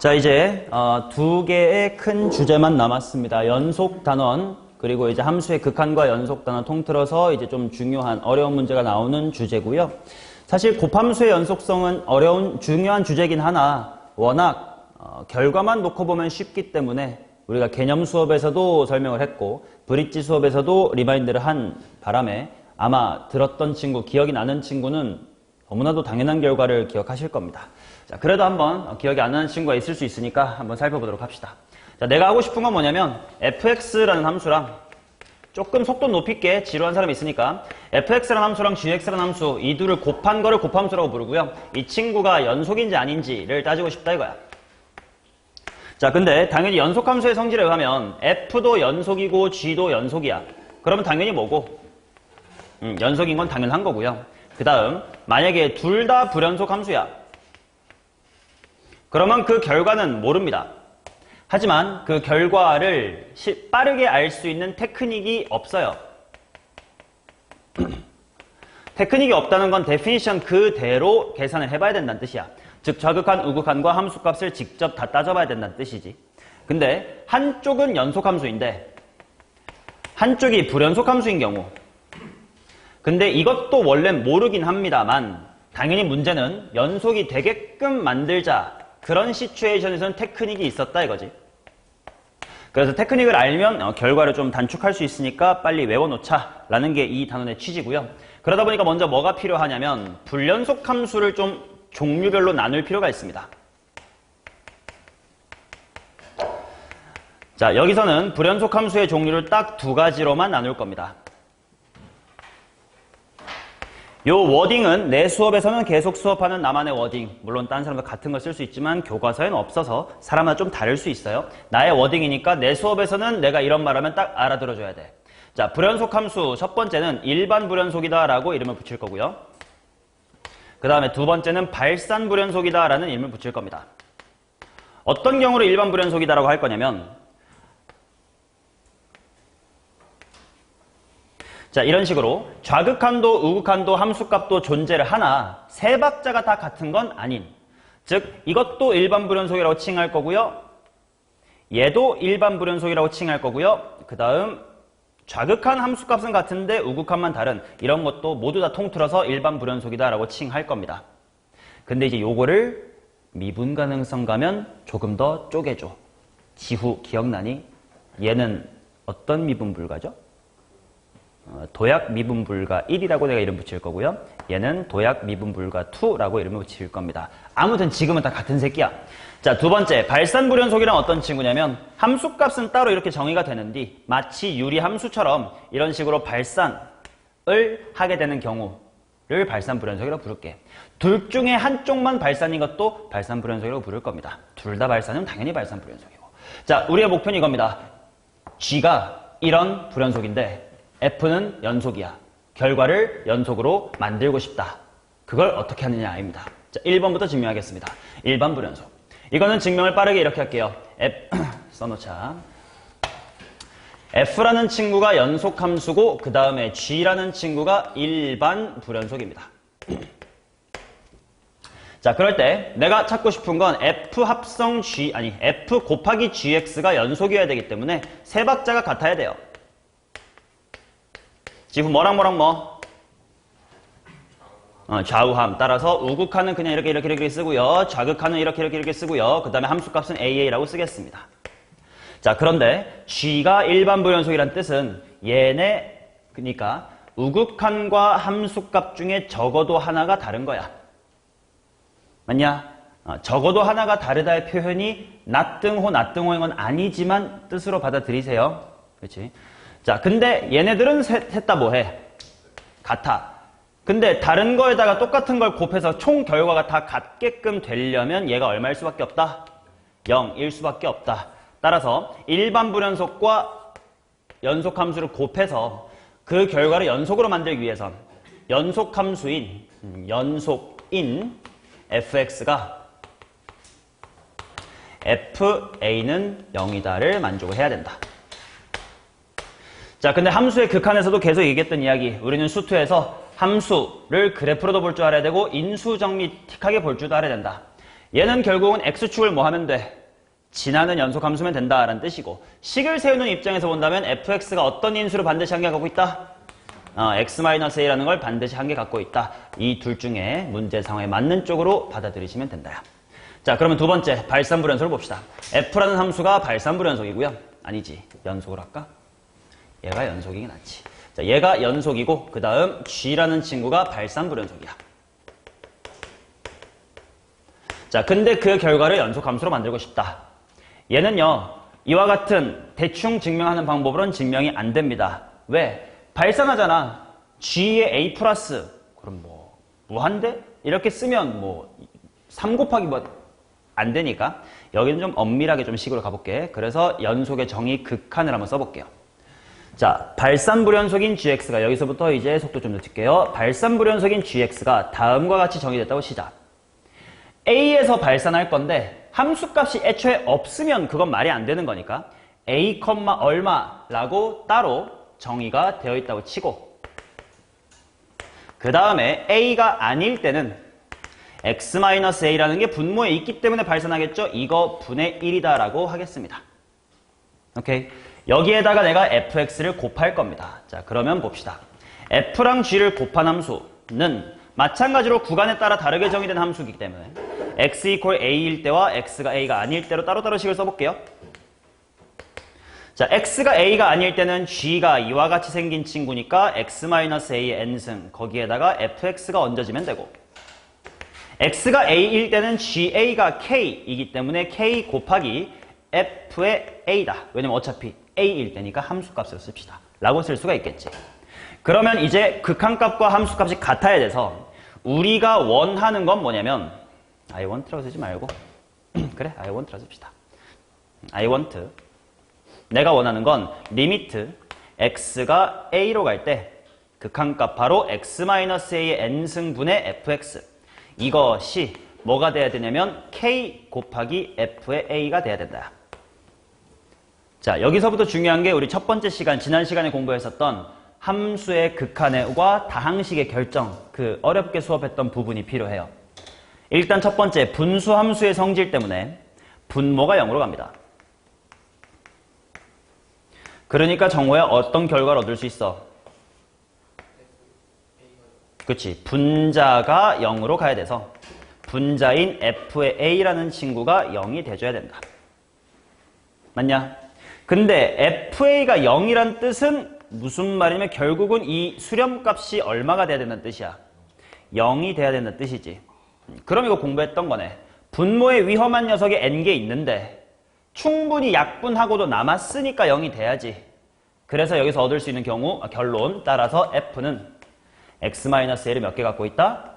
자, 이제 두 개의 큰 주제만 남았습니다. 연속 단원, 그리고 이제 함수의 극한과 연속 단원 통틀어서 이제 좀 중요한 어려운 문제가 나오는 주제고요. 사실 곱함수의 연속성은 중요한 주제긴 하나 워낙 결과만 놓고 보면 쉽기 때문에 우리가 개념 수업에서도 설명을 했고 브릿지 수업에서도 리마인드를 한 바람에 아마 들었던 친구, 기억이 나는 친구는 너무나도 당연한 결과를 기억하실 겁니다. 자, 그래도 한번 기억이 안 나는 친구가 있을 수 있으니까 한번 살펴보도록 합시다. 자, 내가 하고 싶은 건 뭐냐면 fx라는 함수랑 조금 속도 높이게 지루한 사람이 있으니까 fx라는 함수랑 gx라는 함수 이 둘을 곱한 거를 곱함수라고 부르고요. 이 친구가 연속인지 아닌지를 따지고 싶다 이거야. 자, 근데 당연히 연속함수의 성질에 의하면 f도 연속이고 g도 연속이야. 그러면 당연히 뭐고? 연속인 건 당연한 거고요. 그 다음 만약에 둘 다 불연속 함수야. 그러면 그 결과는 모릅니다. 하지만 그 결과를 빠르게 알 수 있는 테크닉이 없어요. 테크닉이 없다는 건 데피니션 그대로 계산을 해봐야 된다는 뜻이야. 즉 좌극한, 우극한과 함수값을 직접 다 따져봐야 된다는 뜻이지. 근데 한쪽은 연속함수인데 한쪽이 불연속함수인 경우 근데 이것도 원래는 모르긴 합니다만 당연히 문제는 연속이 되게끔 만들자 그런 시츄에이션에서는 테크닉이 있었다 이거지. 그래서 테크닉을 알면 결과를 좀 단축할 수 있으니까 빨리 외워놓자 라는 게 이 단원의 취지고요. 그러다 보니까 먼저 뭐가 필요하냐면 불연속 함수를 좀 종류별로 나눌 필요가 있습니다. 자, 여기서는 불연속 함수의 종류를 딱 두 가지로만 나눌 겁니다. 요 워딩은 내 수업에서는 계속 수업하는 나만의 워딩, 물론 다른 사람도 같은 걸 쓸 수 있지만 교과서에는 없어서 사람마다 좀 다를 수 있어요. 나의 워딩이니까 내 수업에서는 내가 이런 말하면 딱 알아들어줘야 돼. 자, 불연속 함수 첫 번째는 일반 불연속이다 라고 이름을 붙일 거고요. 그 다음에 두 번째는 발산 불연속이다 라는 이름을 붙일 겁니다. 어떤 경우로 일반 불연속이다 라고 할 거냐면 자, 이런 식으로 좌극한도 우극한도 함수값도 존재를 하나 세 박자가 다 같은 건 아닌, 즉 이것도 일반 불연속이라고 칭할 거고요. 얘도 일반 불연속이라고 칭할 거고요. 그 다음 좌극한 함수값은 같은데 우극한만 다른 이런 것도 모두 다 통틀어서 일반 불연속이다 라고 칭할 겁니다. 근데 이제 요거를 미분 가능성 가면 조금 더 쪼개줘. 지후 기억나니? 얘는 어떤 미분 불가죠? 도약 미분 불가 1이라고 내가 이름 붙일 거고요. 얘는 도약 미분 불가 2라고 이름을 붙일 겁니다. 아무튼 지금은 다 같은 새끼야. 자, 두 번째 발산 불연속이란 어떤 친구냐면 함수값은 따로 이렇게 정의가 되는데 마치 유리 함수처럼 이런 식으로 발산을 하게 되는 경우를 발산 불연속이라고 부를게. 둘 중에 한쪽만 발산인 것도 발산 불연속이라고 부를 겁니다. 둘 다 발산은 당연히 발산 불연속이고. 자, 우리의 목표는 이겁니다. G가 이런 불연속인데 F는 연속이야. 결과를 연속으로 만들고 싶다. 그걸 어떻게 하느냐 아닙니다. 자, 1번부터 증명하겠습니다. 일반 불연속. 이거는 증명을 빠르게 이렇게 할게요. 써놓자. F라는 친구가 연속함수고 그 다음에 G라는 친구가 일반 불연속입니다. 자, 그럴 때 내가 찾고 싶은 건 F 합성 G, 아니 F 곱하기 GX가 연속이어야 되기 때문에 세 박자가 같아야 돼요. 지금 뭐랑 좌우함 따라서 우극한은 그냥 이렇게 쓰고요. 좌극한은 이렇게 쓰고요. 그 다음에 함수값은 AA라고 쓰겠습니다. 자, 그런데 G가 일반 불연속이란 뜻은 얘네 그러니까 우극한과 함수값 중에 적어도 하나가 다른 거야. 맞냐? 적어도 하나가 다르다의 표현이 낮등호인 건 아니지만 뜻으로 받아들이세요. 그렇지? 자, 근데 얘네들은 셋 다 뭐해? 같아. 근데 다른 거에다가 똑같은 걸 곱해서 총 결과가 다 같게끔 되려면 얘가 얼마일 수밖에 없다? 0일 수밖에 없다. 따라서 일반 불연속과 연속함수를 곱해서 그 결과를 연속으로 만들기 위해선 연속함수인 fx가 fa는 0이다를 만족을 해야 된다. 자, 근데 함수의 극한에서도 계속 얘기했던 이야기. 우리는 수투에서 함수를 그래프로도 볼 줄 알아야 되고 인수정리틱하게 볼 줄도 알아야 된다. 얘는 결국은 x축을 뭐 하면 돼? 지나는 연속 함수면 된다라는 뜻이고 식을 세우는 입장에서 본다면 fx가 어떤 인수를 반드시 한 개 갖고 있다? x-a라는 걸 반드시 한 개 갖고 있다. 이 둘 중에 문제 상황에 맞는 쪽으로 받아들이시면 된다. 자, 그러면 두 번째 발산불연속을 봅시다. f라는 함수가 발산불연속이고요. 아니지, 연속을 할까? 얘가 연속이긴 하지. 자, 얘가 연속이고 그 다음 g라는 친구가 발산불연속이야. 자, 근데 그 결과를 연속함수로 만들고 싶다. 얘는요, 이와 같은 대충 증명하는 방법으로는 증명이 안 됩니다. 왜? 발산하잖아. g의 a 플러스. 그럼 뭐, 무한대? 이렇게 쓰면 뭐, 3 곱하기 뭐, 안 되니까. 여기는 좀 엄밀하게 좀 식으로 가볼게. 그래서 연속의 정의 극한을 한번 써볼게요. 자, 발산불연속인 gx가, 여기서부터 이제 속도 좀 늦출게요. 발산불연속인 gx가 다음과 같이 정의됐다고 시작. a에서 발산할 건데, 함수값이 애초에 없으면 그건 말이 안 되는 거니까 a, 얼마라고 따로 정의가 되어 있다고 치고 그 다음에 a가 아닐 때는 x-a라는 게 분모에 있기 때문에 발산하겠죠? 이거 분의 1이다 라고 하겠습니다. 오케이. 여기에다가 내가 fx를 곱할 겁니다. 자, 그러면 봅시다. f랑 g를 곱한 함수는 마찬가지로 구간에 따라 다르게 정의된 함수이기 때문에 x a일 때와 x가 a가 아닐 때로 따로따로 식을 써볼게요. 자, x가 a가 아닐 때는 g가 이와 같이 생긴 친구니까 x-a의 n승 거기에다가 fx가 얹어지면 되고 x가 a일 때는 ga가 k이기 때문에 k 곱하기 f의 a다. 왜냐면 어차피 a일 때니까 함수값으로 씁시다. 라고 쓸 수가 있겠지. 그러면 이제 극한값과 함수값이 같아야 돼서 우리가 원하는 건 뭐냐면 I want라고 쓰지 말고 그래, I want라고 씁시다. I want. 내가 원하는 건 리미트 x가 a로 갈 때 극한값 바로 x-a의 n승분의 fx 이것이 뭐가 돼야 되냐면 k 곱하기 f의 a가 돼야 된다. 자, 여기서부터 중요한 게 우리 첫 번째 시간, 지난 시간에 공부했었던 함수의 극한과 다항식의 결정, 그 어렵게 수업했던 부분이 필요해요. 일단 첫 번째, 분수 함수의 성질 때문에 분모가 0으로 갑니다. 그러니까 정호야 어떤 결과를 얻을 수 있어? 그치, 분자가 0으로 가야 돼서 분자인 f의 a라는 친구가 0이 돼줘야 된다. 맞냐? 근데 fa가 0이란 뜻은 무슨 말이냐면 결국은 이 수렴값이 얼마가 돼야 된다는 뜻이야. 0이 돼야 된다는 뜻이지. 그럼 이거 공부했던 거네. 분모에 위험한 녀석이 n개 있는데 충분히 약분하고도 남았으니까 0이 돼야지. 그래서 여기서 얻을 수 있는 경우 결론 따라서 f는 x-l을 몇 개 갖고 있다?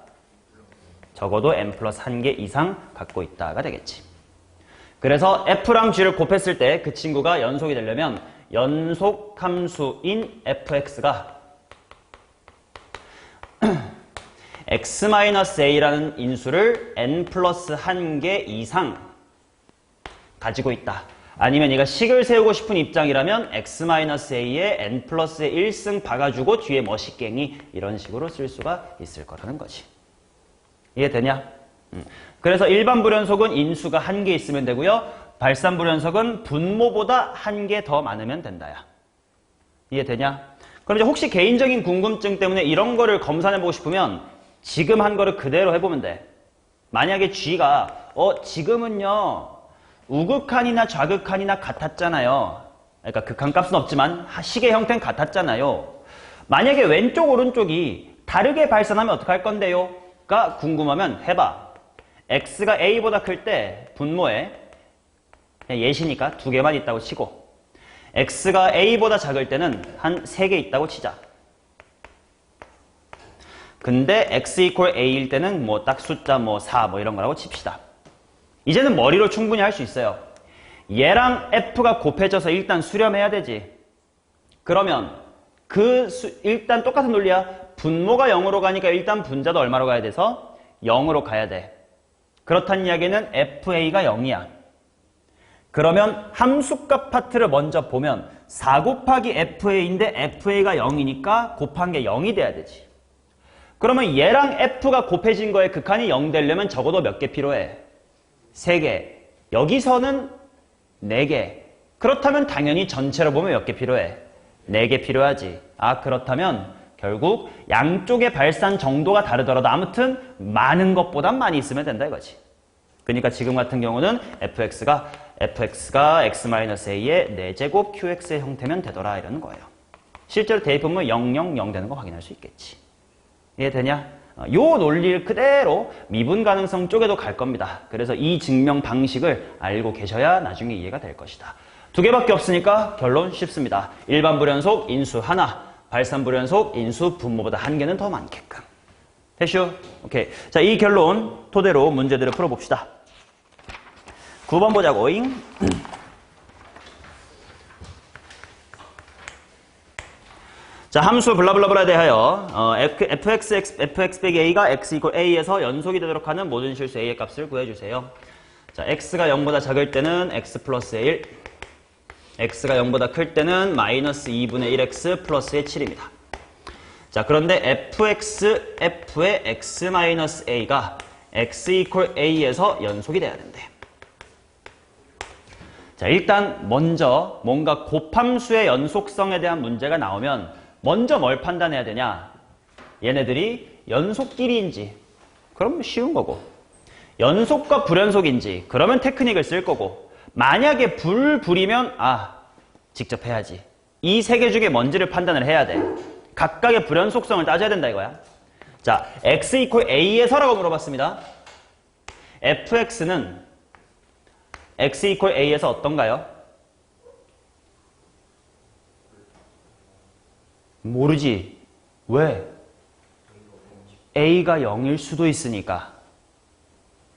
적어도 n 플러스 1개 이상 갖고 있다가 되겠지. 그래서 f랑 g를 곱했을 때 그 친구가 연속이 되려면 연속 함수인 fx가 x-a라는 인수를 n 플러스 1개 이상 가지고 있다. 아니면 얘가 식을 세우고 싶은 입장이라면 x-a에 n 플러스의 1승 박아주고 뒤에 머시갱이 이런 식으로 쓸 수가 있을 거라는 거지. 이해되냐? 그래서 일반 불연속은 인수가 1개 있으면 되고요. 발산 불연속은 분모보다 1개 더 많으면 된다야. 이해되냐? 그럼 이제 혹시 개인적인 궁금증 때문에 이런 거를 검사해보고 싶으면 지금 한 거를 그대로 해보면 돼. 만약에 g가 지금은요 우극한이나 좌극한이나 같았잖아요. 그러니까 극한값은 없지만 식의 형태는 같았잖아요. 만약에 왼쪽 오른쪽이 다르게 발산하면 어떡할 건데요? 가 궁금하면 해봐. x가 a보다 클 때 분모에 그냥 예시니까 2개만 있다고 치고 x가 a보다 작을 때는 한 3개 있다고 치자. 근데 x a일 때는 뭐 딱 숫자 4 이런 거라고 칩시다. 이제는 머리로 충분히 할 수 있어요. 얘랑 f가 곱해져서 일단 수렴해야 되지. 그러면 일단 똑같은 논리야. 분모가 0으로 가니까 일단 분자도 얼마로 가야 돼서 0으로 가야 돼. 그렇다는 이야기는 fa가 0이야. 그러면 함수값 파트를 먼저 보면 4 곱하기 fa인데 fa가 0이니까 곱한 게 0이 돼야 되지. 그러면 얘랑 f가 곱해진 거에 극한이 0 되려면 적어도 몇 개 필요해? 3개. 여기서는 4개. 그렇다면 당연히 전체로 보면 몇 개 필요해? 4개 필요하지. 아, 그렇다면 결국 양쪽의 발산 정도가 다르더라도 아무튼 많은 것보단 많이 있으면 된다 이거지. 그러니까 지금 같은 경우는 fx가 x-a의 4제곱 qx의 형태면 되더라 이러는 거예요. 실제로 대입분모 0, 0, 0 되는 거 확인할 수 있겠지. 이해되냐? 요 논리를 그대로 미분 가능성 쪽에도 갈 겁니다. 그래서 이 증명 방식을 알고 계셔야 나중에 이해가 될 것이다. 2개밖에 없으니까 결론 쉽습니다. 일반 불연속 인수 하나, 발산 불연속 인수 분모보다 1개는 더 많게끔. 됐슈? 오케이. 자, 이 결론 토대로 문제들을 풀어봅시다. 9번 보자고잉. 자, 함수 블라블라블라에 대하여 fx 빼기 a가 x 이퀄 a에서 연속이 되도록 하는 모든 실수 a의 값을 구해주세요. 자, x가 0보다 작을 때는 x 플러스 1, x가 0보다 클 때는 마이너스 2분의 1x 플러스의 7입니다. 자, 그런데 f의 x 마이너스 a가 x 이퀄 a에서 연속이 돼야 된대. 자, 일단 먼저 뭔가 곱함수의 연속성에 대한 문제가 나오면 먼저 뭘 판단해야 되냐? 얘네들이 연속끼리인지 그럼 쉬운 거고, 연속과 불연속인지 그러면 테크닉을 쓸 거고, 만약에 불이면 직접 해야지. 이 3개 중에 뭔지를 판단을 해야 돼. 각각의 불연속성을 따져야 된다 이거야. 자, x 이퀄 a에서라고 물어봤습니다. fx는 x 이퀄 a에서 어떤가요? 모르지. 왜? a가 0일 수도 있으니까.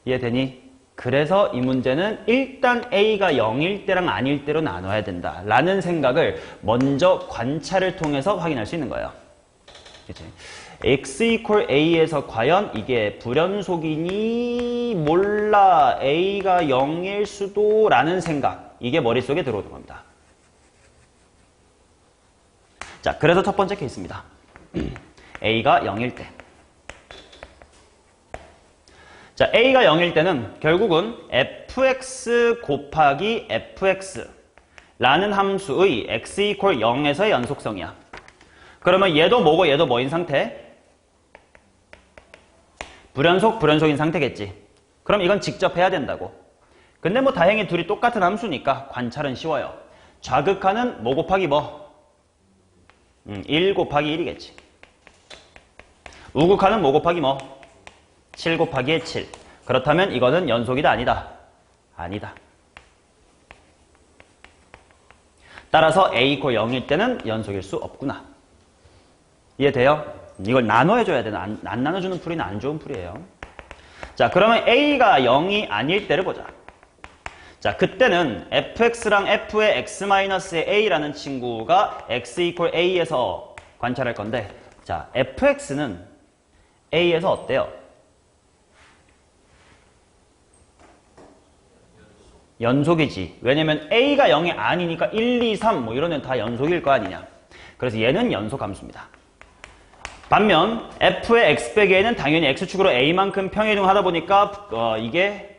이해되니? 그래서 이 문제는 일단 a가 0일 때랑 아닐 때로 나눠야 된다 라는 생각을 먼저 관찰을 통해서 확인할 수 있는 거예요. 그치? x 이퀄 a에서 과연 이게 불연속이니 몰라 a가 0일 수도 라는 생각, 이게 머릿속에 들어오는 겁니다. 자, 그래서 첫 번째 케이스입니다. a가 0일 때. 자, a가 0일 때는 결국은 fx 곱하기 fx 라는 함수의 x 이퀄 0에서의 연속성이야. 그러면 얘도 뭐고 얘도 뭐인 상태? 불연속인 상태겠지. 그럼 이건 직접 해야 된다고. 근데 뭐 다행히 둘이 똑같은 함수니까 관찰은 쉬워요. 좌극하는 뭐 곱하기 뭐? 1 곱하기 1이겠지. 우극하는 뭐 곱하기 뭐? 7 곱하기의 7. 그렇다면 이거는 연속이다 아니다? 아니다. 따라서 a 이퀄 0일 때는 연속일 수 없구나. 이해돼요? 이걸 나눠줘야 돼. 안 나눠주는 풀이는 안 좋은 풀이에요. 자, 그러면 a가 0이 아닐 때를 보자. 자, 그때는 fx랑 f의 x-a라는 친구가 x 이퀄 a에서 관찰할 건데, 자, fx는 a에서 어때요? 연속이지. 왜냐면 a가 0이 아니니까 1, 2, 3 뭐 이런 애는 다 연속일 거 아니냐. 그래서 얘는 연속 함수입니다. 반면 f의 x 빼기 a는 당연히 x축으로 a만큼 평이동하다 보니까 이게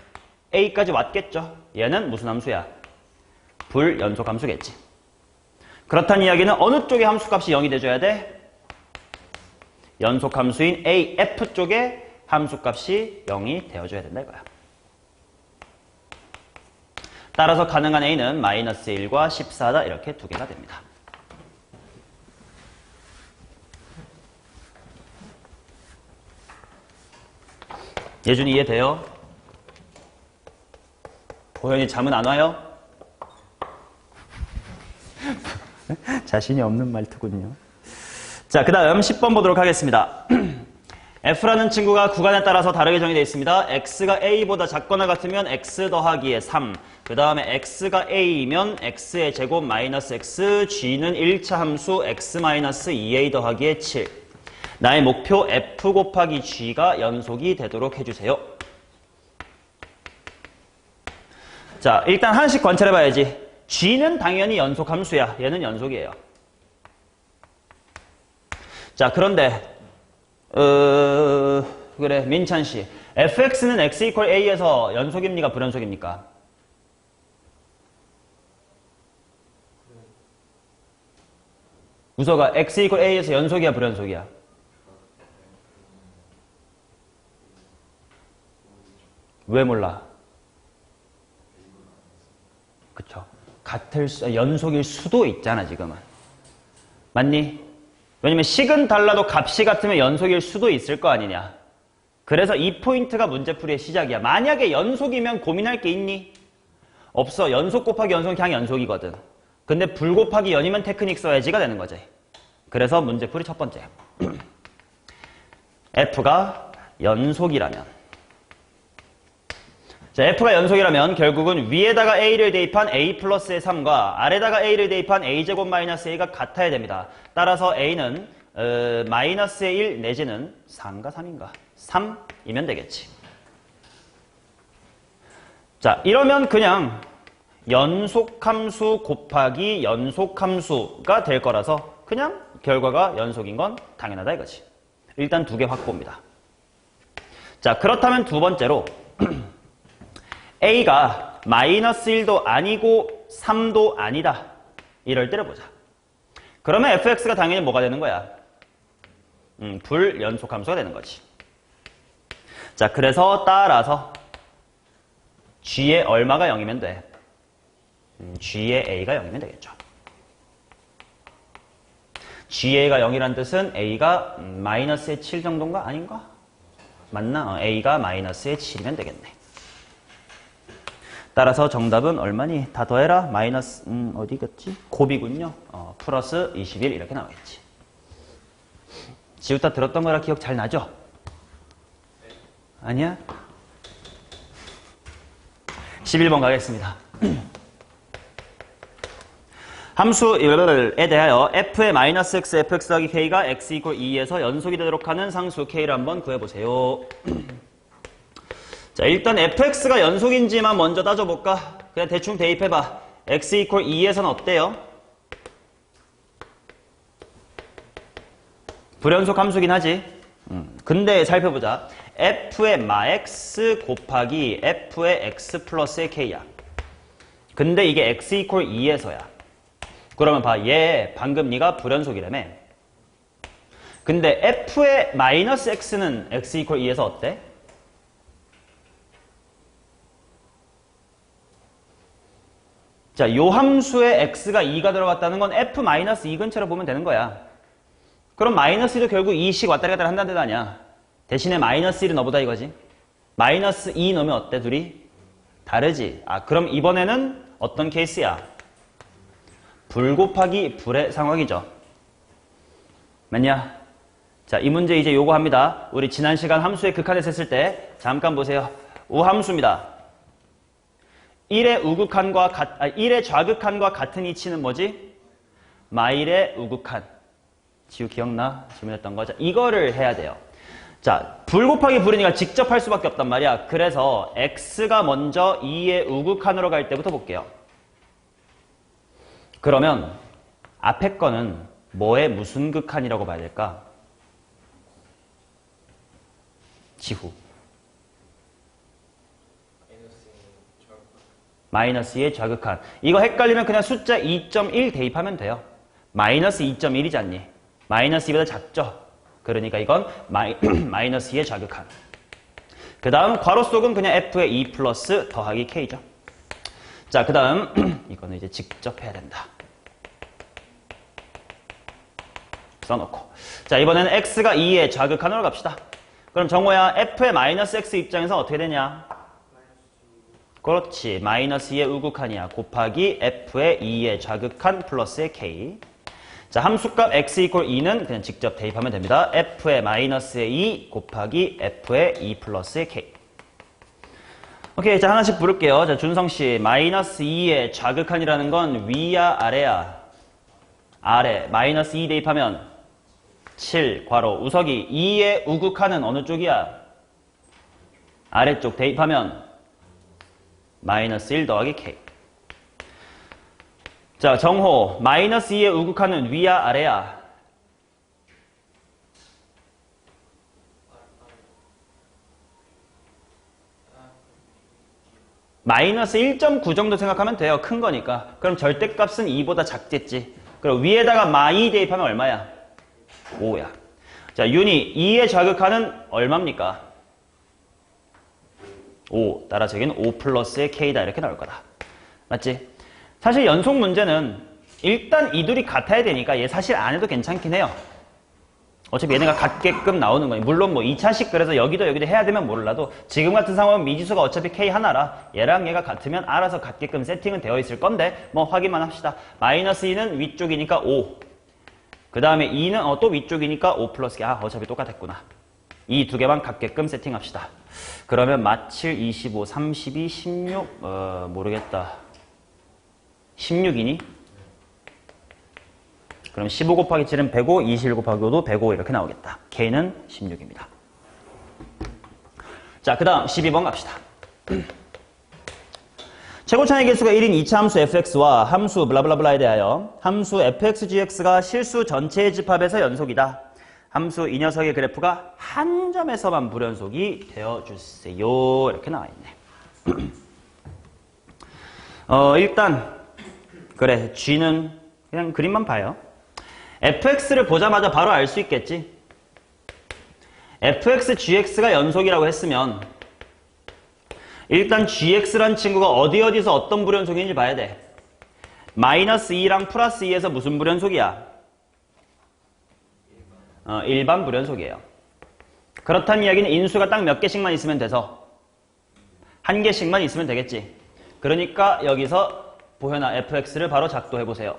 a까지 왔겠죠. 얘는 무슨 함수야? 불연속 함수겠지. 그렇다는 이야기는 어느 쪽의 함수값이 0이 돼줘야 돼? 연속 함수인 af 쪽의 함수값이 0이 되어줘야 된다 이거야. 따라서 가능한 a는 마이너스 1과 14다 이렇게 두 개가 됩니다. 예준이 이해돼요? 보현이 잠은 안 와요? 자신이 없는 말투군요. 자, 그 다음 10번 보도록 하겠습니다. f라는 친구가 구간에 따라서 다르게 정의되어 있습니다. x가 a보다 작거나 같으면 x 더하기에 3, 그 다음에 x가 a이면 x의 제곱 마이너스 x, g는 1차 함수 x 마이너스 2a 더하기에 7. 나의 목표 f 곱하기 g가 연속이 되도록 해주세요. 자, 일단 하나씩 관찰해봐야지. g는 당연히 연속 함수야. 얘는 연속이에요. 자, 그런데 그래, 민찬씨. fx는 x equal a에서 연속입니까? 불연속입니까? 우서가 x equal a에서 연속이야? 불연속이야? 왜 몰라? 그쵸. 연속일 수도 있잖아, 지금은. 맞니? 왜냐면 식은 달라도 값이 같으면 연속일 수도 있을 거 아니냐. 그래서 이 포인트가 문제풀이의 시작이야. 만약에 연속이면 고민할 게 있니? 없어. 연속 곱하기 연속은 그냥 연속이거든. 근데 불 곱하기 연이면 테크닉 써야지가 되는 거지. 그래서 문제풀이 첫 번째. F가 연속이라면. 자, F가 연속이라면 결국은 위에다가 A를 대입한 A 플러스의 3과 아래다가 A를 대입한 A제곱 마이너스 A가 같아야 됩니다. 따라서 A는 마이너스의 1 내지는 3인가 3인가? 3이면 되겠지. 자, 이러면 그냥 연속함수 곱하기 연속함수가 될 거라서 그냥 결과가 연속인 건 당연하다 이거지. 일단 두 개 확보입니다. 자, 그렇다면 두 번째로 A가 마이너스 1도 아니고 3도 아니다. 이럴 때를 보자. 그러면 fx가 당연히 뭐가 되는 거야? 불연속함수가 되는 거지. 자, 그래서 따라서 g의 얼마가 0이면 돼? g의 a가 0이면 되겠죠. gA가 0이란 뜻은 a가 마이너스의 7 정도인가? 아닌가? 맞나? a가 마이너스의 7이면 되겠네. 따라서 정답은 얼마니? 다 더해라. 마이너스 어디겠지? 곱이군요. 플러스 21 이렇게 나오겠지. 지우타 들었던 거라 기억 잘 나죠? 아니야? 11번 가겠습니다. 함수에 대하여 f의 마이너스 x, fx 더하기 k가 x 이퀄 2에서 연속이 되도록 하는 상수 k를 한번 구해보세요. 자, 일단 fx가 연속인지만 먼저 따져볼까? 그냥 대충 대입해봐. x 이퀄 2에서는 어때요? 불연속 함수긴 하지. 근데 살펴보자. f의 max 곱하기 f의 x 플러스의 k야. 근데 이게 x 이퀄 2에서야. 그러면 봐. 얘 방금 네가 불연속이라며. 근데 f의 마이너스 x는 x 이퀄 2에서 어때? 자, 요 함수에 x가 2가 들어갔다는 건 f-2 근처로 보면 되는 거야. 그럼 마이너스 1도 결국 2씩 왔다리 갔다리 한다는 뜻 아니야. 대신에 마이너스 1은 너보다 이거지. 마이너스 2 넣으면 어때, 둘이? 다르지. 아, 그럼 이번에는 어떤 케이스야? 불 곱하기 불의 상황이죠. 맞냐? 자, 이 문제 이제 요거 합니다. 우리 지난 시간 함수의 극한에서 했을 때 잠깐 보세요. 우함수입니다. 1의 좌극한과 같은 이치는 뭐지? 마일의 우극한. 지우 기억나? 질문했던 거. 자, 이거를 해야 돼요. 자, 불 곱하기 불이니까 직접 할 수밖에 없단 말이야. 그래서 x가 먼저 2의 우극한으로 갈 때부터 볼게요. 그러면 앞에 거는 뭐의 무슨 극한이라고 봐야 될까? 지후. 마이너스 2의 좌극한. 이거 헷갈리면 그냥 숫자 2.1 대입하면 돼요. 마이너스 2.1이지 않니? 마이너스 2보다 작죠? 그러니까 이건 마이너스 2의 좌극한. 그 다음 괄호 속은 그냥 f의 2 플러스 더하기 k죠. 자, 그 다음 이거는 이제 직접 해야 된다. 써놓고. 자, 이번에는 x가 2의 좌극한으로 갑시다. 그럼 정호야, f의 마이너스 x 입장에서 어떻게 되냐? 그렇지. 마이너스 2의 우극한이야. 곱하기 f의 2의 좌극한 플러스의 k. 자, 함수값 x 이퀄 2는 그냥 직접 대입하면 됩니다. f의 마이너스의 2 곱하기 f의 2 플러스의 k. 오케이. 자, 하나씩 부를게요. 자, 준성씨. 마이너스 2의 좌극한이라는 건 위야 아래야? 아래. 마이너스 2 대입하면 7 괄호. 우석이 2의 우극한은 어느 쪽이야? 아래쪽 대입하면 마이너스 1 더하기 k. 자, 정호. 마이너스 2의 우극한은 위야 아래야? 마이너스 1.9 정도 생각하면 돼요. 큰 거니까. 그럼 절대값은 2보다 작겠지. 그럼 위에다가 마이 대입하면 얼마야? 5야. 자, 유니 2의 좌극하는 얼마입니까? 5. 따라서 여기는 5 플러스의 K다. 이렇게 나올 거다. 맞지? 사실 연속 문제는 일단 이 둘이 같아야 되니까 얘 사실 안 해도 괜찮긴 해요. 어차피 얘네가 같게끔 나오는 거니. 물론 뭐 2차식 그래서 여기도 해야 되면 몰라도 지금 같은 상황은 미지수가 어차피 K 하나라 얘랑 얘가 같으면 알아서 같게끔 세팅은 되어 있을 건데 뭐 확인만 합시다. 마이너스 2는 위쪽이니까 5. 그 다음에 2는 또 위쪽이니까 5 플러스 K. 어차피 똑같았구나. 이 두 개만 같게끔 세팅합시다. 그러면 마 7, 25, 32, 16 모르겠다. 16이니? 그럼 15 곱하기 7은 105, 21 곱하기 5도 105 이렇게 나오겠다. K는 16입니다. 자, 그 다음 12번 갑시다. 최고차의 개수가 1인 2차 함수 fx와 함수 블라블라블라에 대하여 함수 fx, gx가 실수 전체의 집합에서 연속이다. 함수 이 녀석의 그래프가 한 점에서만 불연속이 되어주세요. 이렇게 나와있네. 일단 그래 g는 그냥 그림만 봐요. fx를 보자마자 바로 알 수 있겠지. fx, gx가 연속이라고 했으면 일단 gx란 친구가 어디서 어떤 불연속인지 봐야 돼. 마이너스 2랑 플러스 2에서 무슨 불연속이야? 일반 불연속이에요. 그렇다는 이야기는 인수가 딱 몇 개씩만 있으면 돼서 한 개씩만 있으면 되겠지. 그러니까 여기서 보현아 fx를 바로 작도해보세요.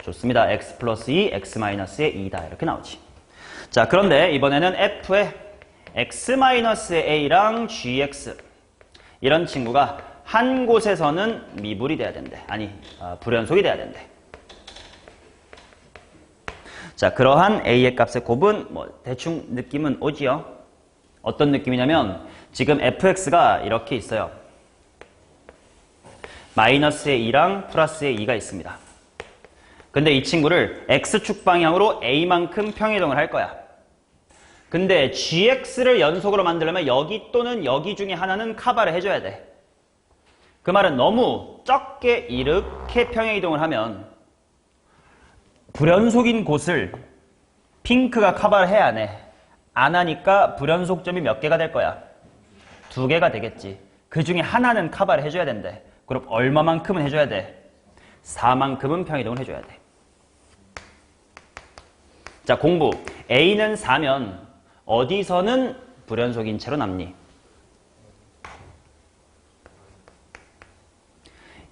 좋습니다. x 플러스 2, x 마이너스의 2다. 이렇게 나오지. 자, 그런데 이번에는 f의 x 마이너스의 a랑 gx 이런 친구가 한 곳에서는 미불이 돼야 된대. 아니, 불연속이 돼야 된대. 자, 그러한 a의 값의 곱은 뭐 대충 느낌은 오지요. 어떤 느낌이냐면 지금 fx가 이렇게 있어요. 마이너스의 2랑 플러스의 2가 있습니다. 근데 이 친구를 x축 방향으로 a만큼 평이동을 할 거야. 근데 gx를 연속으로 만들려면 여기 또는 여기 중에 하나는 커버를 해줘야 돼. 그 말은 너무 적게 이렇게 평행이동을 하면 불연속인 곳을 핑크가 커버를 해야 안 해. 안 하니까 불연속점이 몇 개가 될 거야? 2개가 되겠지. 그 중에 하나는 커버를 해줘야 된대. 그럼 얼마만큼은 해줘야 돼? 4만큼은 평이동을 해줘야 돼. 자, 공부. A는 4면 어디서는 불연속인 채로 남니?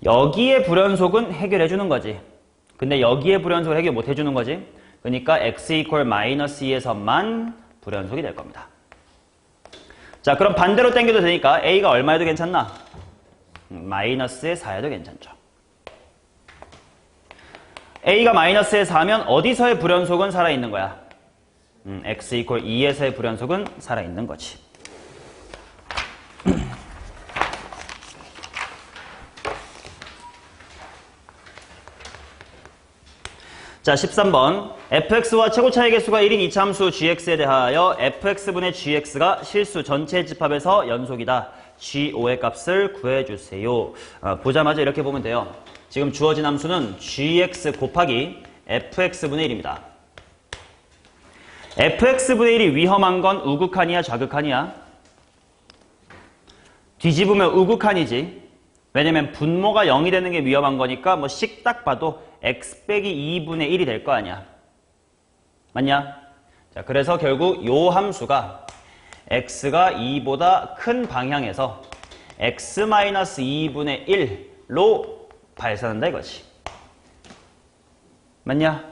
여기에 불연속은 해결해 주는 거지. 근데 여기에 불연속을 해결 못 해주는 거지. 그러니까 x 이퀄 마이너스 2에서만 불연속이 될 겁니다. 자, 그럼 반대로 당겨도 되니까 a가 얼마여도 괜찮나? 마이너스의 4여도 괜찮죠. a가 마이너스의 4면 어디서의 불연속은 살아있는 거야? x 이퀄 2에서의 불연속은 살아있는 거지. 자, 13번. fx와 최고차의 개수가 1인 2차 함수 gx에 대하여 fx분의 gx가 실수 전체 집합에서 연속이다. g5의 값을 구해주세요. 보자마자 이렇게 보면 돼요. 지금 주어진 함수는 gx 곱하기 fx분의 1입니다. fx분의 1이 위험한 건 우극한이야, 좌극한이야? 뒤집으면 우극한이지. 왜냐면 분모가 0이 되는 게 위험한 거니까 뭐 식 딱 봐도 x 빼기 2분의 1이 될 거 아니야. 맞냐? 자, 그래서 결국 요 함수가 x가 2보다 큰 방향에서 x-2분의 1로 발산한다 이거지. 맞냐?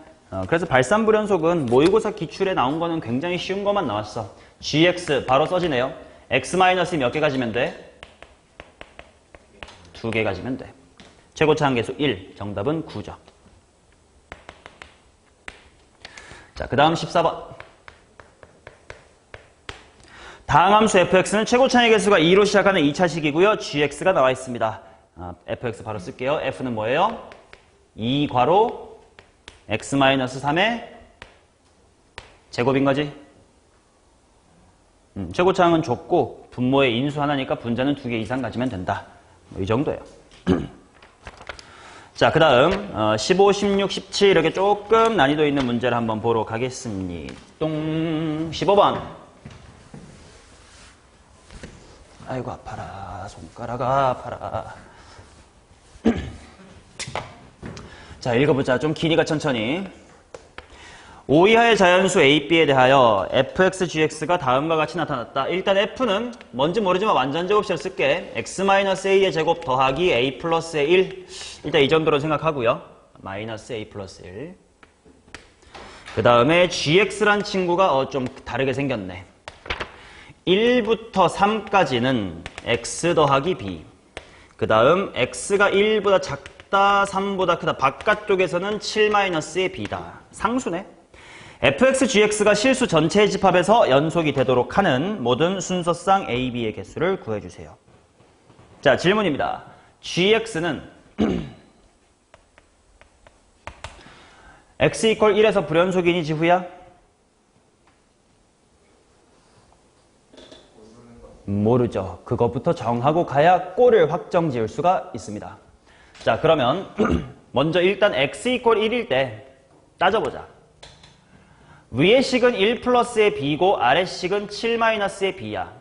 그래서 발산불연속은 모의고사 기출에 나온 거는 굉장히 쉬운 것만 나왔어. gx 바로 써지네요. x- 몇 개 가지면 돼? 2개 가지면 돼. 최고차 한계수 1. 정답은 9죠. 자, 그 다음 14번. 다항함수 fx는 최고차의 개수가 2로 시작하는 2차식이고요. gx가 나와 있습니다. fx 바로 쓸게요. f는 뭐예요? 2 괄호 x-3의 제곱인 거지. 최고차항은 줬고 분모의 인수 하나니까 분자는 2개 이상 가지면 된다. 뭐 이 정도예요. 자, 그 다음 15, 16, 17 이렇게 조금 난이도 있는 문제를 한번 보러 가겠습니다. 15번. 아이고 아파라. 손가락 아파라. 자, 읽어보자. 좀 기니까 천천히. 5 이하의 자연수 a, b에 대하여 fx, gx가 다음과 같이 나타났다. 일단 f는 뭔지 모르지만 완전제곱식을 쓸게. x-a의 제곱 더하기 a 플러스의 1. 일단 이 정도로 생각하고요. 마이너스 a 플러스 1. 그 다음에 gx란 친구가 좀 다르게 생겼네. 1부터 3까지는 x 더하기 b. 그 다음 x가 1보다 작다, 3보다 크다. 바깥쪽에서는 7-의 b다. 상수네. fx, gx가 실수 전체의 집합에서 연속이 되도록 하는 모든 순서상 a, b의 개수를 구해주세요. 자, 질문입니다. gx는 x = 1에서 불연속이니 지후야? 모르죠. 그것부터 정하고 가야 꼴을 확정 지을 수가 있습니다. 자, 그러면 먼저 일단 x = 1일 때 따져보자. 위의 식은 1 플러스의 b고 아래 식은 7-의 b야.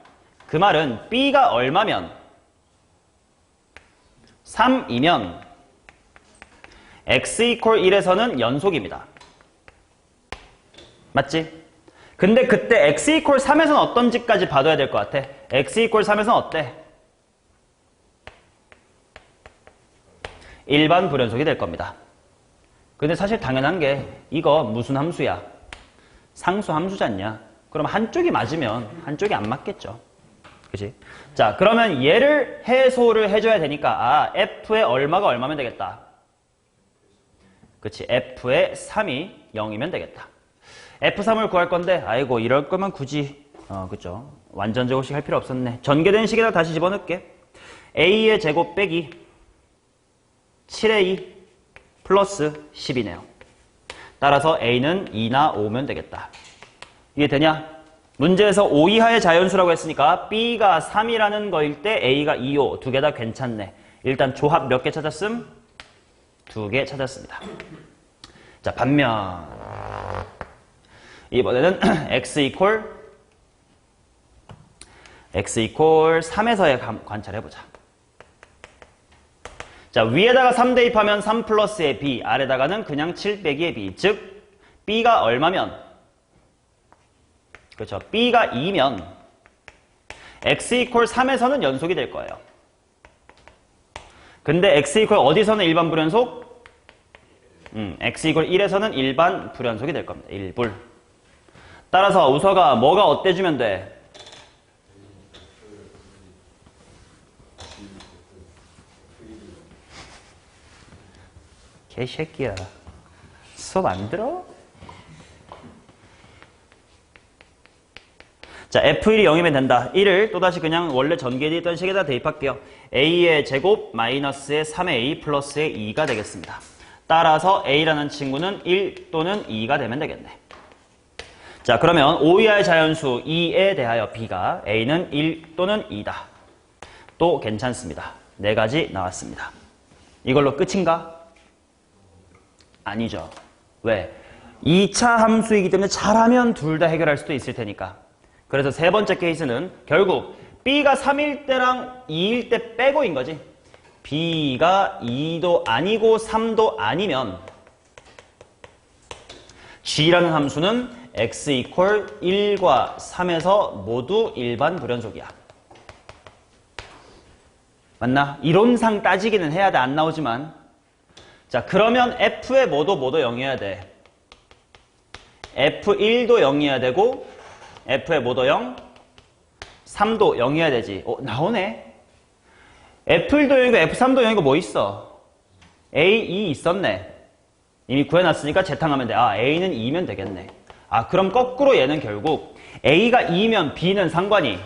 그 말은 b가 얼마면 3이면 x = 1에서는 연속입니다. 맞지? 근데 그때 x = 3에서는 어떤 집까지 봐둬야 될 것 같아? x = 3에서는 어때? 일반 불연속이 될 겁니다. 근데 사실 당연한 게 이거 무슨 함수야? 상수 함수잖냐? 그럼 한쪽이 맞으면 한쪽이 안 맞겠죠. 그치? 자, 그러면 얘를 해소를 해줘야 되니까 f의 얼마가 얼마면 되겠다. 그치? f의 3이 0이면 되겠다. f3을 구할 건데 아이고 이럴 거면 굳이 그쵸? 완전 제곱식 할 필요 없었네. 전개된 식에다 다시 집어넣을게. a의 제곱 빼기 7a 플러스 10이네요. 따라서 a는 2나 5면 되겠다. 이해되냐? 문제에서 5 이하의 자연수라고 했으니까 b가 3이라는 거일 때 a가 2, 5 두 개 다 괜찮네. 일단 조합 몇 개 찾았음? 2개 찾았습니다. 자, 반면 이번에는 x = 3에서의 관찰해보자. 자, 위에다가 3 대입하면 3 플러스의 b, 아래다가는 그냥 7 빼기의 b. 즉, b가 얼마면? 그렇죠. b가 2면 x = 3에서는 연속이 될 거예요. 근데 x = 어디서는 일반 불연속? x = 1에서는 일반 불연속이 될 겁니다. 1불. 따라서 우서가 뭐가 어때주면 돼? 개새끼야. 수업 안 들어? 자, F1이 0이면 된다. 1을 또다시 그냥 원래 전개되어 있던 식에다 대입할게요. A의 제곱 마이너스의 3A 플러스의 2가 되겠습니다. 따라서 A라는 친구는 1 또는 2가 되면 되겠네. 자, 그러면 5 이하의 자연수 2에 대하여 B가 A는 1 또는 2다. 또 괜찮습니다. 4가지 나왔습니다. 이걸로 끝인가? 아니죠. 왜? 2차 함수이기 때문에 잘하면 둘 다 해결할 수도 있을 테니까. 그래서 세 번째 케이스는 결국 B가 3일 때랑 2일 때 빼고인 거지. B가 2도 아니고 3도 아니면 G라는 함수는 x = 1과 3에서 모두 일반 불연속이야. 맞나? 이론상 따지기는 해야 돼. 안 나오지만. 자, 그러면 F의 뭐도 0이어야 돼. F1도 0이어야 되고 F의 뭐도 0, 3도 0이어야 되지. 나오네. F1도 0이고 F3도 0이고 뭐 있어? A, 2 있었네. 이미 구해놨으니까 재탕하면 돼. A는 2면 되겠네. 그럼 거꾸로 얘는 결국 A가 2면 B는 상관이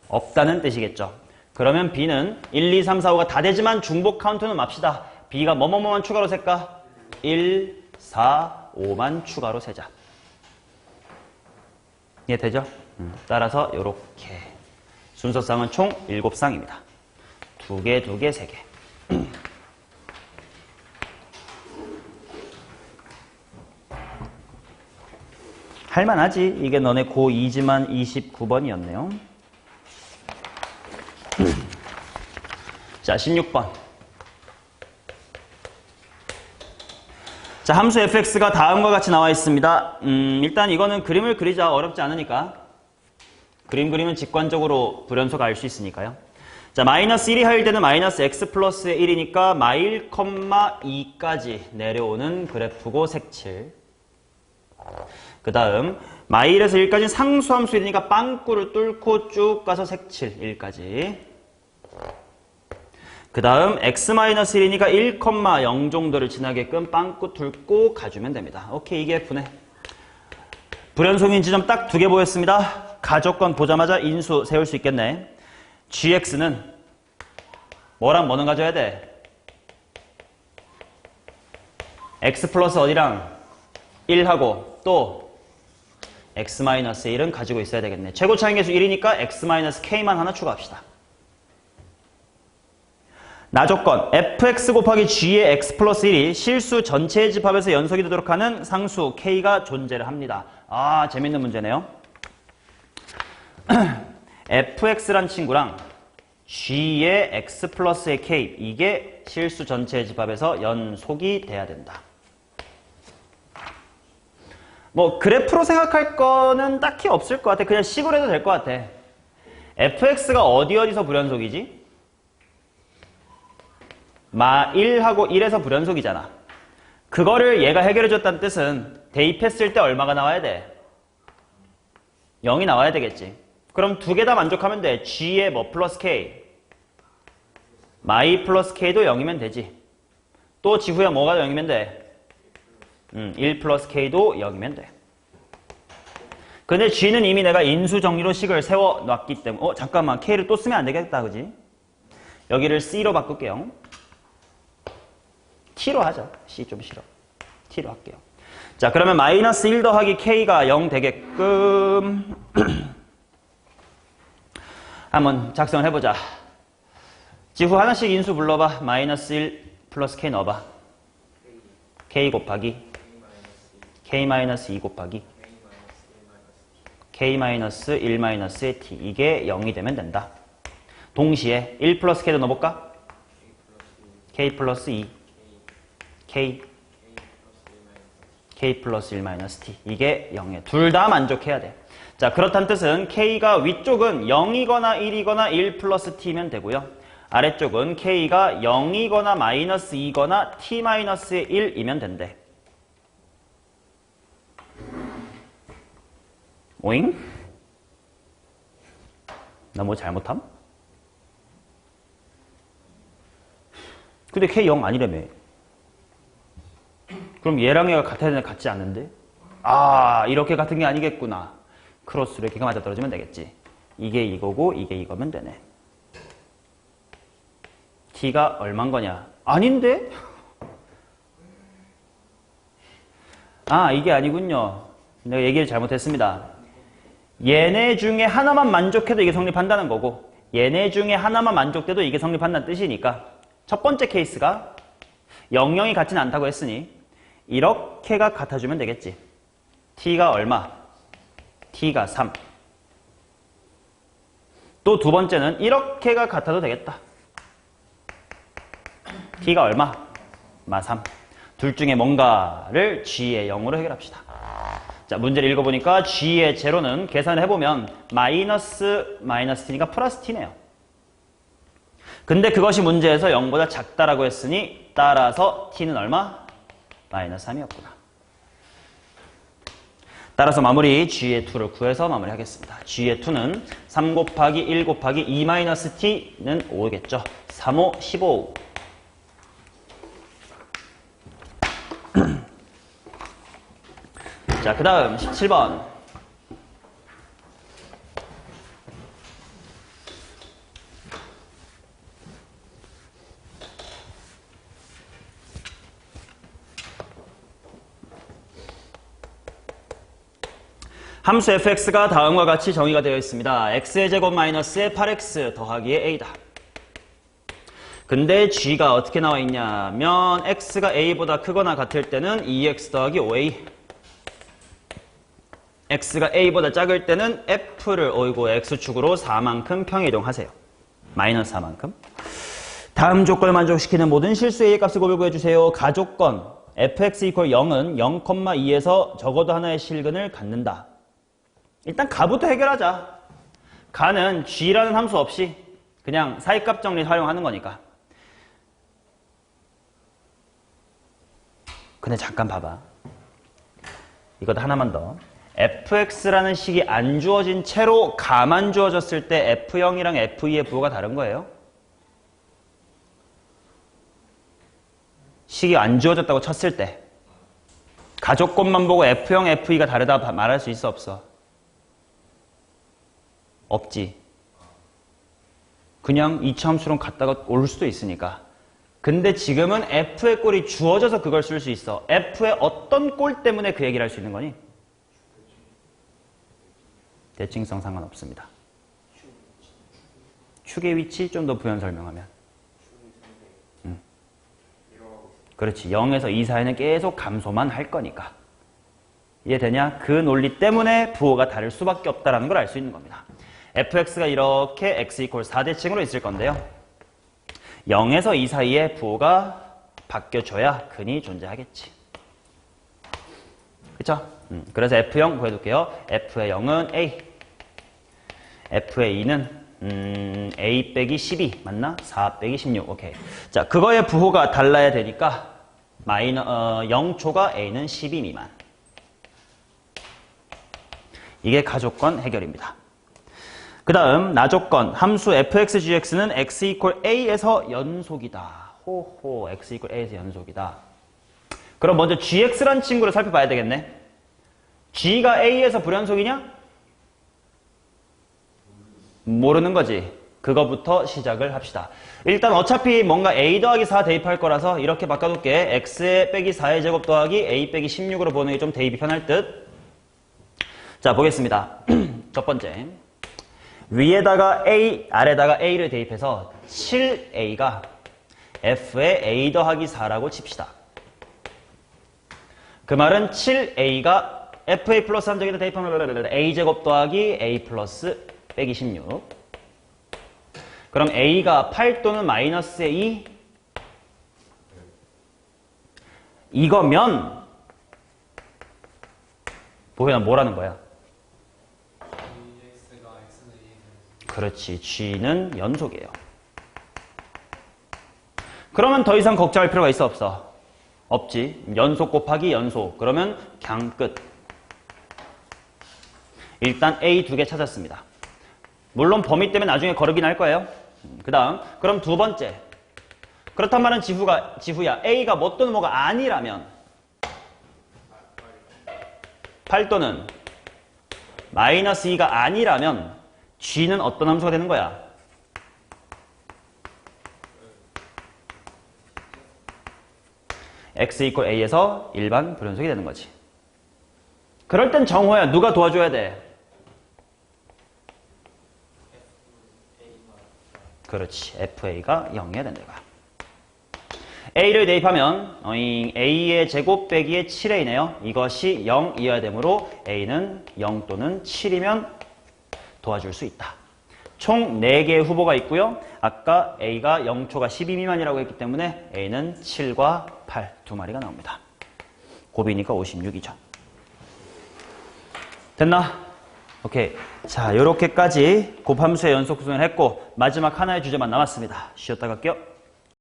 없다는 뜻이겠죠. 그러면 B는 1, 2, 3, 4, 5가 다 되지만 중복 카운트는 맙시다. B가 뭐뭐뭐만 추가로 셀까? 1, 4, 5만 추가로 세자. 이해되죠? 따라서 요렇게 순서상은 총 7쌍입니다. 2개, 2개, 3개. 할만하지. 이게 너네 고2지만 29번이었네요. 자, 16번. 자, 함수 fx가 다음과 같이 나와 있습니다. 일단 이거는 그림을 그리자. 어렵지 않으니까. 그림 그리면 직관적으로 불연속 알 수 있으니까요. 자, 마이너스 1이 하일 때는 마이너스 x 플러스 1이니까 마1, 2까지 내려오는 그래프고 색칠. 그 다음 마1에서 1까지는 상수함수이니까 빵꾸를 뚫고 쭉 가서 색칠 1까지. 그 다음 x-1이니까 1,0 정도를 지나게끔 빵꾸 뚫고 가주면 됩니다. 오케이, 이게 F네. 불연속인 지점 딱 2개 보였습니다. 가조건 보자마자 인수 세울 수 있겠네. gx는 뭐랑 뭐는 가져야 돼? x 플러스 어디랑 1하고 또 x-1은 가지고 있어야 되겠네. 최고 차항계수 1이니까 x-k만 하나 추가합시다. 나조건 fx 곱하기 g의 x 플러스 1이 실수 전체의 집합에서 연속이 되도록 하는 상수 k가 존재를 합니다. 아, 재밌는 문제네요. fx란 친구랑 g의 x 플러스의 k, 이게 실수 전체의 집합에서 연속이 돼야 된다. 뭐 그래프로 생각할 거는 딱히 없을 것 같아. 그냥 식으로 해도 될 것 같아. fx가 어디서 불연속이지? 마 1하고 1에서 불연속이잖아. 그거를 얘가 해결해줬다는 뜻은 대입했을 때 얼마가 나와야 돼? 0이 나와야 되겠지. 그럼 2개 다 만족하면 돼. g의 뭐 플러스 k, 마2 플러스 k도 0이면 되지. 또 지후에 뭐가 0이면 돼? 1 플러스 k도 0이면 돼. 근데 g는 이미 내가 인수 정리로 식을 세워놨기 때문에 잠깐만, k를 또 쓰면 안 되겠다, 그지? 여기를 c로 바꿀게요. t로 하자. c 좀 싫어. t로 할게요. 자, 그러면 마이너스 1 더하기 k가 0 되게끔 한번 작성을 해보자. 지후 하나씩 인수 불러봐. 마이너스 1 플러스 k 넣어봐. k 곱하기 k-2 곱하기 k-1-1의 t. 이게 0이 되면 된다. 동시에 1 플러스 k도 넣어볼까? k 플러스 2 k 플러스 1-t. 이게 0이야. 둘 다 만족해야 돼. 자, 그렇다는 뜻은 k가 위쪽은 0이거나 1이거나 1 플러스 t면 되고요. 아래쪽은 k가 0이거나 마이너스 2거나 t-의 1이면 된대. 오잉? 나 뭐 잘못함? 근데 k 0 아니라며. 그럼 얘랑 얘가 같아야 되나? 같지 않는데? 아, 이렇게 같은 게 아니겠구나. 크로스로 이렇게 맞아떨어지면 되겠지. 이게 이거고 이게 이거면 되네. t가 얼만 거냐? 아닌데? 아, 이게 아니군요. 내가 얘기를 잘못했습니다. 얘네 중에 하나만 만족해도 이게 성립한다는 거고, 얘네 중에 하나만 만족돼도 이게 성립한다는 뜻이니까 첫 번째 케이스가 0,0이 같지는 않다고 했으니 이렇게가 같아주면 되겠지. t가 얼마? t가 3. 또 두 번째는 이렇게가 같아도 되겠다. t가 얼마? 마 3. 둘 중에 뭔가를 g의 0으로 해결합시다. 자, 문제를 읽어보니까 g의 제로는 계산을 해보면 마이너스 t니까 플러스 t네요. 근데 그것이 문제에서 0보다 작다라고 했으니 따라서 t는 얼마? 마이너스 3이었구나. 따라서 마무리 g의 2를 구해서 마무리하겠습니다. g의 2는 3 곱하기 1 곱하기 2-t는 5겠죠. 3, 5, 15. 자, 그 다음 17번. 함수 fx가 다음과 같이 정의가 되어 있습니다. x의 제곱 마이너스의 8x 더하기의 a다. 근데 g가 어떻게 나와 있냐면 x가 a보다 크거나 같을 때는 2x 더하기 5a, x가 a보다 작을 때는 f를 x축으로 4만큼 평이동하세요. 마이너스 4만큼. 다음 조건을 만족시키는 모든 실수 a의 값을 구해주세요. 가조건 fx = 0은 0,2에서 적어도 하나의 실근을 갖는다. 일단 가부터 해결하자. 가는 g라는 함수 없이 그냥 사이값 정리 활용하는 거니까. 근데 잠깐 봐봐. 이것도 하나만 더. fx라는 식이 안 주어진 채로 가만 주어졌을 때 f0이랑 f2의 부호가 다른 거예요. 식이 안 주어졌다고 쳤을 때 가조건만 보고 f0, f2가 다르다 말할 수 있어 없어? 없지. 그냥 이차 함수랑 갔다가 올 수도 있으니까. 근데 지금은 f의 꼴이 주어져서 그걸 쓸 수 있어. f의 어떤 꼴 때문에 그 얘기를 할 수 있는 거니? 대칭성 상관없습니다. 축의 위치 좀 더 부연 설명하면. 그렇지. 0에서 2 사이는 계속 감소만 할 거니까. 이해되냐? 그 논리 때문에 부호가 다를 수밖에 없다는 걸 알 수 있는 겁니다. fx가 이렇게 x = 4대칭으로 있을 건데요. 0에서 2 사이에 부호가 바뀌어줘야 근이 존재하겠지. 그쵸? 그래서 f0 구해둘게요. f의 0은 a, f의 2는 a 빼기 12 맞나? 4 빼기 16. 오케이. 자, 그거의 부호가 달라야 되니까 0초가 a는 12 미만. 이게 가조건 해결입니다. 그 다음 나조건 함수 fx,gx는 x = a에서 연속이다. 호호, x = a에서 연속이다. 그럼 먼저 gx란 친구를 살펴봐야 되겠네. g가 a에서 불연속이냐? 모르는 거지. 그거부터 시작을 합시다. 일단 어차피 뭔가 a 더하기 4 대입할 거라서 이렇게 바꿔둘게. x 빼기 4의 제곱 더하기 a 빼기 16으로 보는 게 좀 대입이 편할 듯. 자, 보겠습니다. 첫 번째. 위에다가 a, 아래다가 a를 대입해서 7a가 f의 a 더하기 4라고 칩시다. 그 말은 7a가 fa 플러스 한정에다 대입하면 a제곱 더하기 a 플러스 빼기 16. 그럼 a가 8 또는 마이너스의 2? 이거면 보현아 뭐라는 거야? 그렇지. g는 연속이에요. 그러면 더 이상 걱정할 필요가 있어 없어? 없지. 연속 곱하기 연속. 그러면 그냥 끝. 일단 a 2개 찾았습니다. 물론 범위 때문에 나중에 거르긴 할 거예요. 그 다음 그럼 두 번째. 그렇단 말은 지후야. a가 뭐 또는 뭐가 아니라면 8 또는 마이너스 2가 아니라면 g는 어떤 함수가 되는 거야? x = a에서 일반 불연속이 되는 거지. 그럴 땐 정호야 누가 도와줘야 돼? 그렇지. fa가 0이어야 된다. a를 대입하면 a의 제곱 빼기의 7a네요. 이것이 0이어야 되므로 a는 0 또는 7이면 도와줄 수 있다. 총 4개의 후보가 있고요. 아까 a가 0초가 12 미만이라고 했기 때문에 a는 7과 8 두 마리가 나옵니다. 곱이니까 56이죠. 됐나? 오케이. 자, 요렇게까지 곱함수의 연속 구성을 했고 마지막 하나의 주제만 남았습니다. 쉬었다 갈게요.